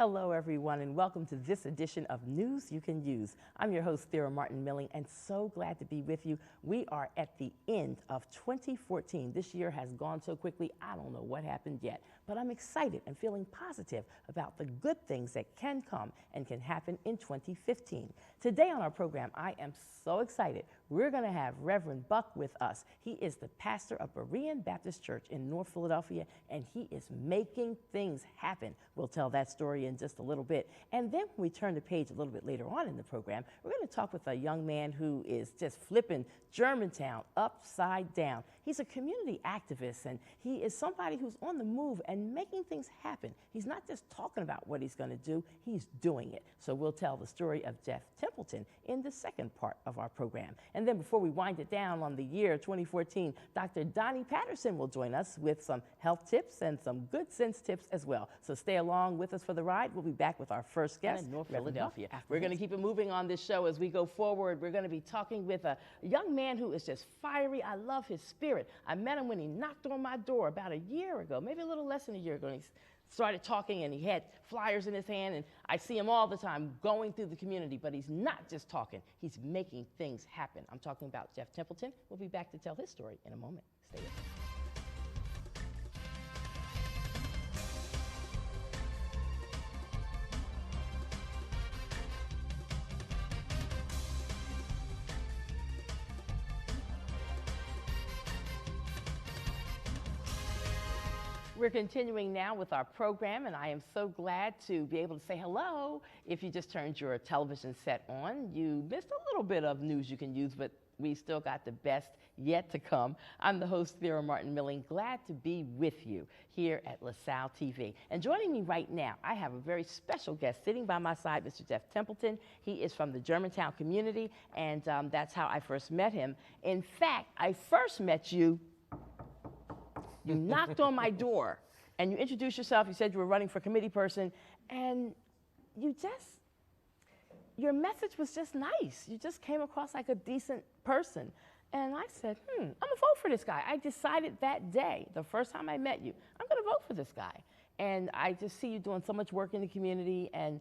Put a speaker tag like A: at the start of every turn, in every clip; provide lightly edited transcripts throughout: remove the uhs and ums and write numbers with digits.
A: Hello, everyone, and welcome to this edition of News You Can Use. I'm your host, Thera Martin Milling, and so glad to be with you. We are at the end of 2014. This year has gone so quickly, I don't know what happened yet, but I'm excited and feeling positive about the good things that can come and can happen in 2015. Today on our program, I am so excited. We're going to have Reverend Buck with us. He is the pastor of Berean Baptist Church in North Philadelphia, and he is making things happen. We'll tell that story in just a little bit. And then when we turn the page a little bit later on in the program, we're going to talk with a young man who is just flipping Germantown upside down. He's a community activist, and he is somebody who's on the move and making things happen. He's not just talking about what he's going to do, he's doing it. So we'll tell the story of Jeff Templeton in the second part of our program. And then before we wind it down on the year 2014, Dr. Donnie Patterson will join us with some health tips and some good sense tips as well. So stay along with us for the ride. We'll be back with our first guest in North Philadelphia. We're going to keep it moving on this show as we go forward. We're going to be talking with a young man who is just fiery. I love his spirit. I met him when he knocked on my door about a year ago, maybe a little less than a year ago. And he started talking, and he had flyers in his hand, and I see him all the time going through the community, but he's not just talking, he's making things happen. I'm talking about Jeff Templeton. We'll be back to tell his story in a moment. Stay with us. We're continuing now with our program, and I am so glad to be able to say hello. If you just turned your television set on, you missed a little bit of News You Can Use, but we still got the best yet to come. I'm the host, Thera Martin Milling, glad to be with you here at LaSalle TV. And joining me right now, I have a very special guest sitting by my side, Mr. Jeff Templeton. He is from the Germantown community, and that's how I first met him. In fact, I first met you. You knocked on my door, and you introduced yourself. You said you were running for committee person, and your message was just nice. You just came across like a decent person. And I said, I'm gonna vote for this guy. I decided that day, the first time I met you, I'm gonna vote for this guy. And I just see you doing so much work in the community, and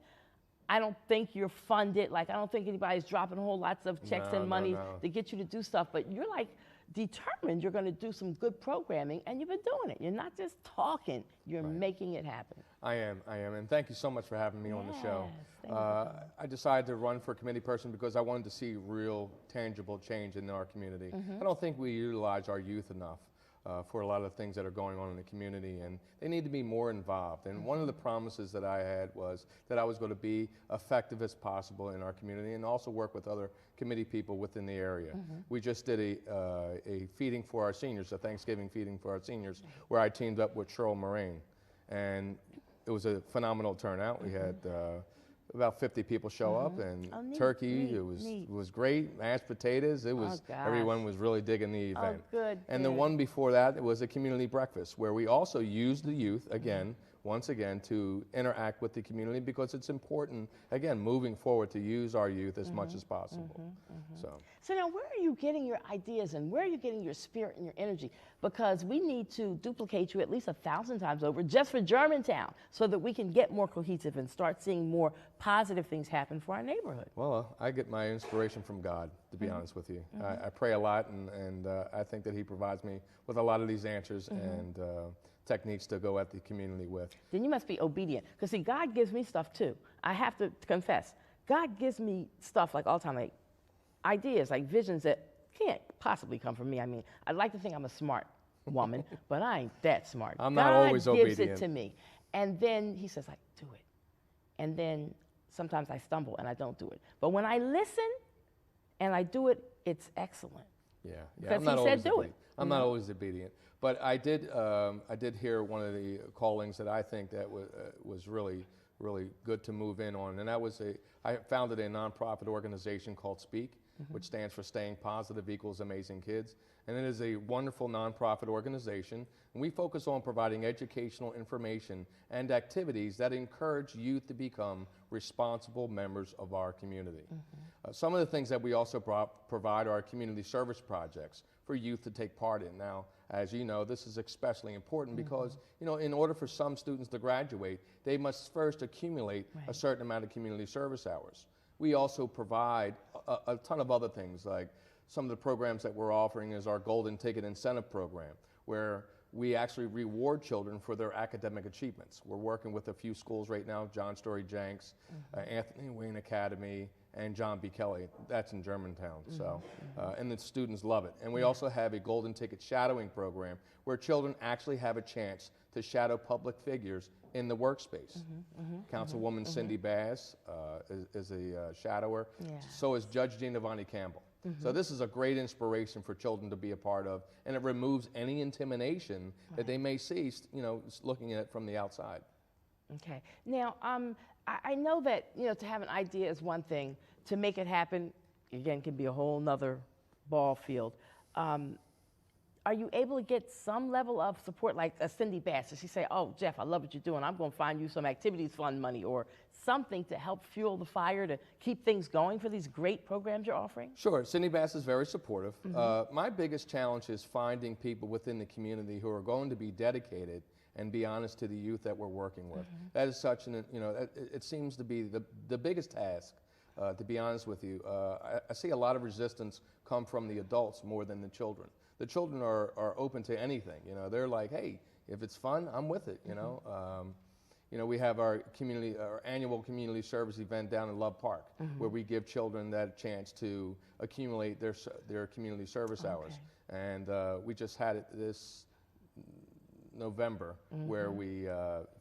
A: I don't think you're funded. Like, I don't think anybody's dropping whole lots of checks and money to get you to do stuff, but you're like, determined you're going to do some good programming, and you've been doing it. You're not just talking, you're making it happen.
B: I am, and thank you so much for having me on the show. I decided to run for committee person because I wanted to see real, tangible change in our community. I don't think we utilize our youth enough for a lot of the things that are going on in the community, and they need to be more involved. And one of the promises that I had was that I was going to be effective as possible in our community and also work with other committee people within the area. We just did a feeding for our seniors, a Thanksgiving feeding for our seniors, where I teamed up with Cheryl Moraine, and it was a phenomenal turnout. We had about 50 people show up, and turkey, it was great, mashed potatoes, it was, everyone was really digging the event. And the one before that, it was a community breakfast, where we also used the youth, again, once again, to interact with the community, because it's important, again, moving forward, to use our youth as much as possible.
A: So now, where are you getting your ideas, and where are you getting your spirit and your energy? Because we need to duplicate you at least 1,000 times over just for Germantown, so that we can get more cohesive and start seeing more positive things happen for our neighborhood.
B: Well, I get my inspiration from God, to be honest with you. I pray a lot, and I think that He provides me with a lot of these answers and techniques to go at the community with.
A: Then you must be obedient, because see, God gives me stuff too. I have to confess, God gives me stuff like all the time, like ideas, like visions that can't possibly come from me. I mean, I'd like to think I'm a smart woman, but I ain't that smart.
B: I'm not always obedient.
A: God gives it to me, and then He says, like, do it. And then sometimes I stumble and I don't do it. But when I listen and I do it, it's excellent.
B: Yeah,
A: because He said do it.
B: I'm not always obedient. But I did hear one of the callings that I think that was really, really good to move in on, and that was I founded a nonprofit organization called Speak, which stands for Staying Positive Equals Amazing Kids, and it is a wonderful nonprofit organization, and we focus on providing educational information and activities that encourage youth to become responsible members of our community. Some of the things that we also provide are community service projects for youth to take part in. Now, as you know, this is especially important because, you know, in order for some students to graduate, they must first accumulate a certain amount of community service hours. We also provide a ton of other things, like some of the programs that we're offering is our Golden Ticket Incentive Program, where we actually reward children for their academic achievements. We're working with a few schools right now, John Story Jenks, Anthony Wayne Academy, and John B. Kelly. That's in Germantown. So, and the students love it. And we also have a Golden Ticket Shadowing Program where children actually have a chance to shadow public figures in the workspace. Councilwoman Cindy Bass is a shadower. So is Judge Giovanni Campbell. So this is a great inspiration for children to be a part of, and it removes any intimidation that they may see, you know, looking at it from the outside.
A: Okay. Now, I know that, you know, to have an idea is one thing. To make it happen, again, can be a whole nother ball field. Are you able to get some level of support, like a Cindy Bass? Does she say, oh, Jeff, I love what you're doing. I'm going to find you some activities fund money or something to help fuel the fire to keep things going for these great programs you're offering?
B: Sure. Cindy Bass is very supportive. My biggest challenge is finding people within the community who are going to be dedicated and be honest to the youth that we're working with. That is such an, you know, it seems to be the biggest task, to be honest with you. I see a lot of resistance come from the adults more than the children. The children are open to anything, you know. They're like, hey, if it's fun, I'm with it, you know. You know, we have our annual community service event down in Love Park, where we give children that chance to accumulate their community service hours. And we just had it this November, where we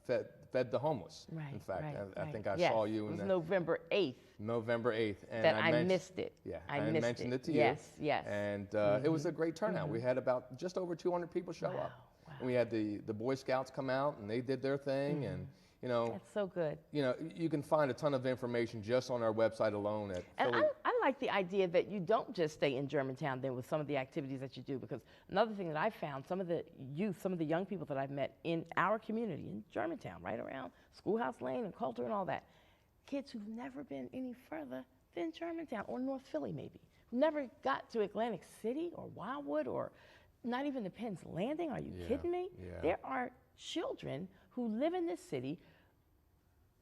B: fed the homeless. In fact, I think I saw you in
A: it was November 8th.
B: November 8th. And
A: that I missed it.
B: Yeah,
A: I
B: mentioned it to you.
A: Yes.
B: And it was a great turnout. We had about just over 200 people show up. And we had the Boy Scouts come out, and they did their thing. And, you know.
A: That's so good.
B: You know, you can find a ton of information just on our website alone at Philly.
A: I like the idea that you don't just stay in Germantown then with some of the activities that you do, because another thing that I found, some of the youth, some of the young people that I've met in our community in Germantown, right around Schoolhouse Lane and Coulter and all that, kids who've never been any further than Germantown or North Philly maybe, who never got to Atlantic City or Wildwood or not even the Penn's Landing. Are you kidding me? There are children who live in this city,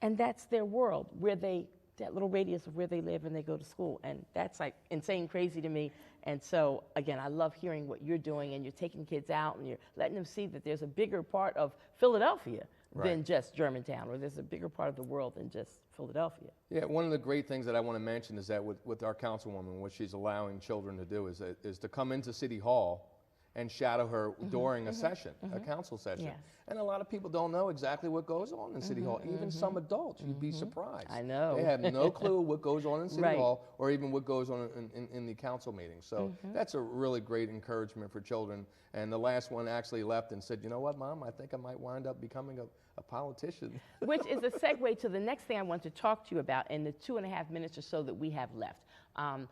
A: and that's their world, where that little radius of where they live and they go to school. And that's like insane crazy to me. And so, again, I love hearing what you're doing, and you're taking kids out and you're letting them see that there's a bigger part of Philadelphia than just Germantown, or there's a bigger part of the world than just Philadelphia.
B: Yeah, one of the great things that I want to mention is that with our councilwoman, what she's allowing children to do is to come into City Hall and shadow her during a session, a council session. And a lot of people don't know exactly what goes on in City Hall. Even some adults, you'd be surprised.
A: I know.
B: They have no clue what goes on in City Hall or even what goes on in the council meetings. So that's a really great encouragement for children. And the last one actually left and said, you know what, Mom, I think I might wind up becoming a politician.
A: Which is a segue to the next thing I want to talk to you about in the 2.5 minutes or so that we have left. I'm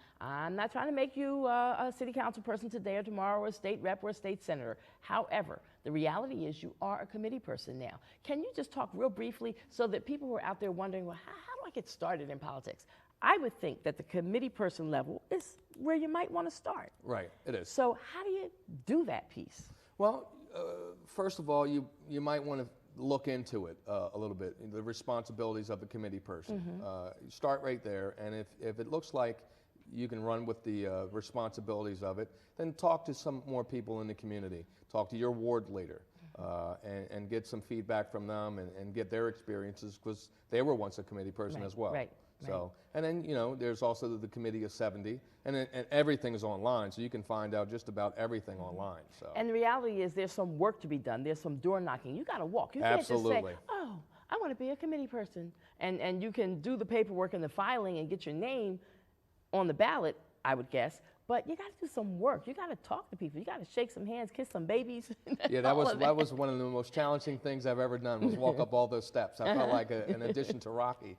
A: not trying to make you a city council person today or tomorrow, or a state rep or a state senator. However, the reality is you are a committee person now. Can you just talk real briefly so that people who are out there wondering, well, how do I get started in politics? I would think that the committee person level is where you might want to start.
B: Right, it is.
A: So how do you do that piece?
B: Well, first of all, you might want to look into it a little bit, the responsibilities of the committee person. Start right there, and if it looks like you can run with the responsibilities of it, then talk to some more people in the community. Talk to your ward leader and get some feedback from them and get their experiences, because they were once a committee person as well. So, and then, you know, there's also the Committee of 70, and everything is online, so you can find out just about everything online. So.
A: And the reality is there's some work to be done. There's some door knocking. You got to walk. You can't just say, oh, I want to be a committee person. And you can do the paperwork and the filing and get your name on the ballot, I would guess. But you got to do some work. You got to talk to people. You got to shake some hands, kiss some babies.
B: Yeah, that was one of the most challenging things I've ever done, was walk up all those steps. I felt like an addition to Rocky.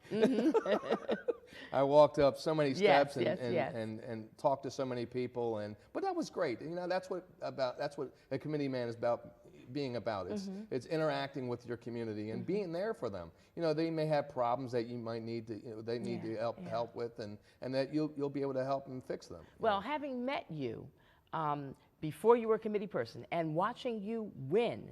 B: I walked up so many steps and talked to so many people, but that was great. You know, that's what a committee man is about. Being about it's interacting with your community and being there for them. You know, they may have problems that you might need to, you know, they need to help with, and that you'll be able to help them fix them.
A: Well, having met you, before you were a committee person and watching you win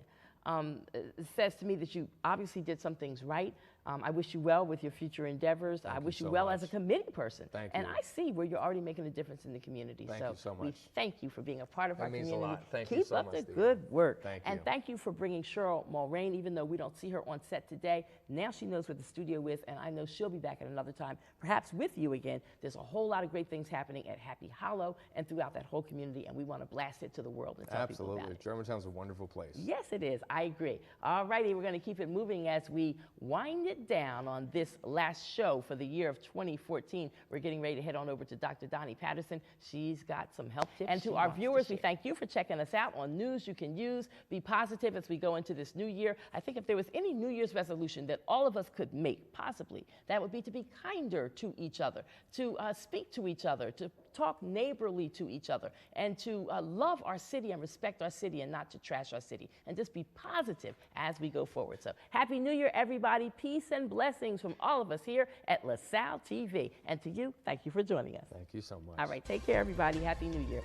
A: says to me that you obviously did some things right. I wish you well with your future endeavors. I wish you well as a committee person.
B: Thank you.
A: And I see where you're already making a difference in the community.
B: Thank you so much.
A: We thank you for being a part of our community.
B: That means a lot. Thank
A: Keep
B: you so
A: up
B: much,
A: the
B: Steve.
A: good work.
B: Thank you.
A: And thank you for bringing Cheryl Mulrain, even though we don't see her on set today. Now she knows where the studio is, and I know she'll be back at another time, perhaps with you again. There's a whole lot of great things happening at Happy Hollow and throughout that whole community, and we want to blast it to the world and tell people about
B: Absolutely.
A: it.
B: Germantown's a wonderful place.
A: Yes, it is. I agree. All righty, we're going to keep it moving as we wind it down on this last show for the year of 2014. We're getting ready to head on over to Dr. Donnie Patterson. She's got some health tips. And to our viewers, we thank you for checking us out on News You Can Use. Be positive as we go into this new year. I think if there was any New Year's resolution that all of us could make, possibly, that would be to be kinder to each other, to speak to each other, to talk neighborly to each other, and to love our city and respect our city and not to trash our city, and just be positive as we go forward. So Happy New Year, everybody. Peace and blessings from all of us here at LaSalle TV. And to you, thank you for joining us.
B: Thank you so much.
A: All right, take care, everybody. Happy New Year.